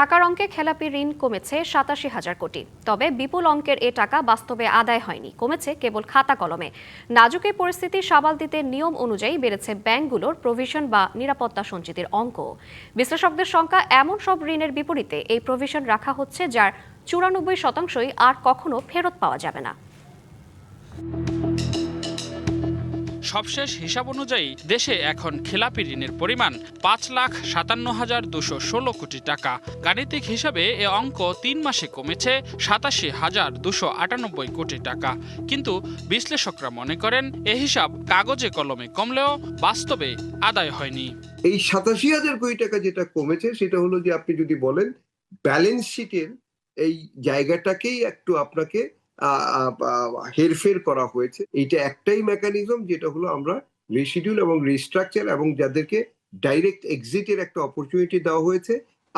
টাকার অঙ্কে খেলাপি ঋণ কমেছে ৮৭,০০০ কোটি। তবে বিপুল অঙ্কের এ টাকা বাস্তবে আদায় হয়নি, কমেছে কেবল খাতা কলমে। নাজুক এই পরিস্থিতি সামাল দিতে নিয়ম অনুযায়ী বেড়েছে ব্যাংকগুলোর প্রভিশন বা নিরাপত্তা সঞ্চিতির অঙ্ক। বিশ্লেষকদের সংখ্যা এমন সব ঋণের বিপরীতে এই প্রভিশন রাখা হচ্ছে যার ৯৪% আর কখনো ফেরত পাওয়া যাবে না। সবশেষ হিসাব অনুযায়ী দেশে এখন খেলাপি ঋণের পরিমাণ ৫,৫৭,২১৬ কোটি টাকা। গাণিতিক হিসাবে এ অঙ্ক ৩ মাসে কমেছে ৮৭,২৯৮ কোটি টাকা। কিন্তু বিশ্লেষকরা মনে করেন এ হিসাব কাগজে কলমে কমলেও বাস্তবে আদায় হয়নি। এই ৮৭,০০০ কোটি টাকা যেটা কমেছে সেটা হলো যে আপনি যদি বলেন ব্যালেন্স শিটের এই জায়গাটাকেই একটু আপনাকে হেরফের করা হয়েছে। এইটা একটাই মেকানিজম, যেটা হলো আমরা রিশিডিউল এবং রিস্ট্রাকচার এবং যাদেরকে ডাইরেক্ট এক্সিটের একটা অপরচুনিটি দেওয়া হয়েছে,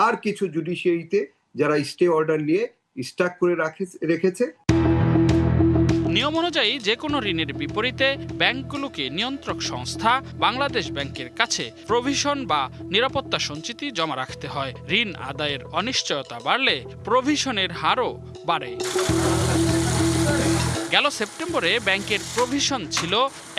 আর কিছু জুডিশিয়ারিতে যারা স্টে অর্ডার নিয়ে স্টাক করে রেখেছে। নিয়ম অনুযায়ী যে কোনো ঋণের বিপরীতে ব্যাংকগুলোকে নিয়ন্ত্রক সংস্থা বাংলাদেশ ব্যাংকের কাছে প্রভিশন বা নিরাপত্তা সঞ্চিতি জমা রাখতে হয়। ঋণ আদায়ের অনিশ্চয়তা বাড়লে প্রভিশনের হারও বাড়ে। গেল সেপ্টেম্বরে ব্যাংকের প্রভিশন ছিল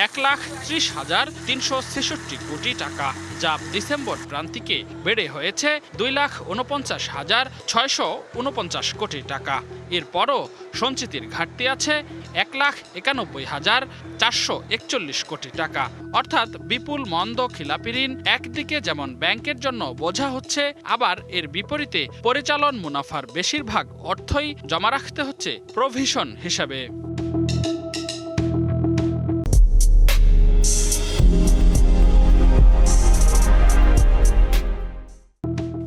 ১,৩০,৩৬৬ কোটি টাকা, যা ডিসেম্বর প্রান্তিকে বেড়ে হয়েছে ২,৪৯,৬৪৯ কোটি টাকা। এরপরও সঞ্চিতির ঘাটতি আছে ১,৯১,৪৪১ কোটি টাকা। অর্থাৎ বিপুল মন্দ খেলাপি ঋণ একদিকে যেমন ব্যাংকের জন্য বোঝা হচ্ছে, আবার এর বিপরীতে পরিচালন মুনাফার বেশিরভাগ অর্থই জমা রাখতে হচ্ছে প্রভিশন হিসাবে।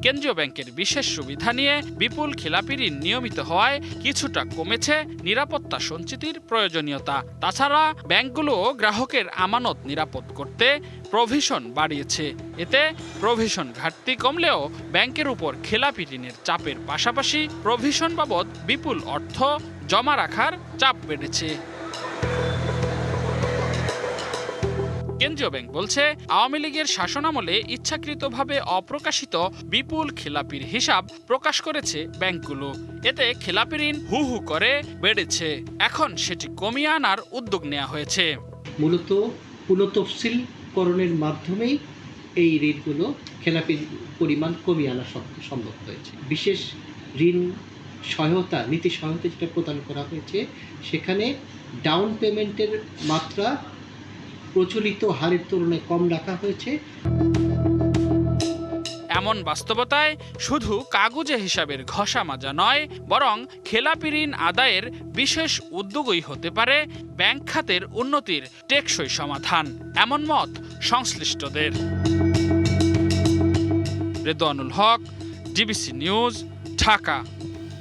কেন্দ্রীয় ব্যাংকের বিশেষ সুবিধা নিয়ে বিপুল খেলাপি ঋণ নিয়মিত হওয়ায় কিছুটা কমেছে নিরাপত্তা সঞ্চিতির প্রয়োজনীয়তা। তাছাড়া ব্যাংকগুলো গ্রাহকের আমানত নিরাপদ করতে প্রভিশন বাড়িয়েছে। এতে প্রভিশন ঘাটতি কমলেও ব্যাংকের উপর খেলাপি ঋণের চাপের পাশাপাশি প্রভিশন বাবদ বিপুল অর্থ জমা রাখার চাপ বেড়েছে। কেন্দ্রীয় ব্যাংক বলছে, আওয়ামী লীগের শাসনামলে ইচ্ছাকৃতভাবে অপ্রকাশিত বিপুল খেলাপির হিসাব প্রকাশ করেছে ব্যাংকগুলো। এতে খেলাপি ঋণ হু হু করে বেড়েছে। এখন সেটি কমিয়ে আনার উদ্যোগ নেওয়া হয়েছে। মূলত পুনঃতফসিলকরণের মাধ্যমেই এই ঋণগুলো খেলাপির পরিমাণ কমিয়ে আনা সম্ভব হয়েছে। বিশেষ ঋণ সহায়তা, নীতি সহায়তা যেটা প্রদান করা হয়েছে, সেখানে ডাউন পেমেন্টের মাত্রা প্রচলিত হারের তুলনায় কম রাখা হয়েছে। এমন বাস্তবতায় শুধু কাগজে হিসাবের ঘষা মাজা নয়, বরং খেলাপি ঋণ আদায়ের বিশেষ উদ্যোগই হতে পারে ব্যাংক খাতের উন্নতির টেকসই সমাধান, এমন মত সংশ্লিষ্টদের। রেদওয়ানুল হক, ডিবিসি নিউজ, ঢাকা।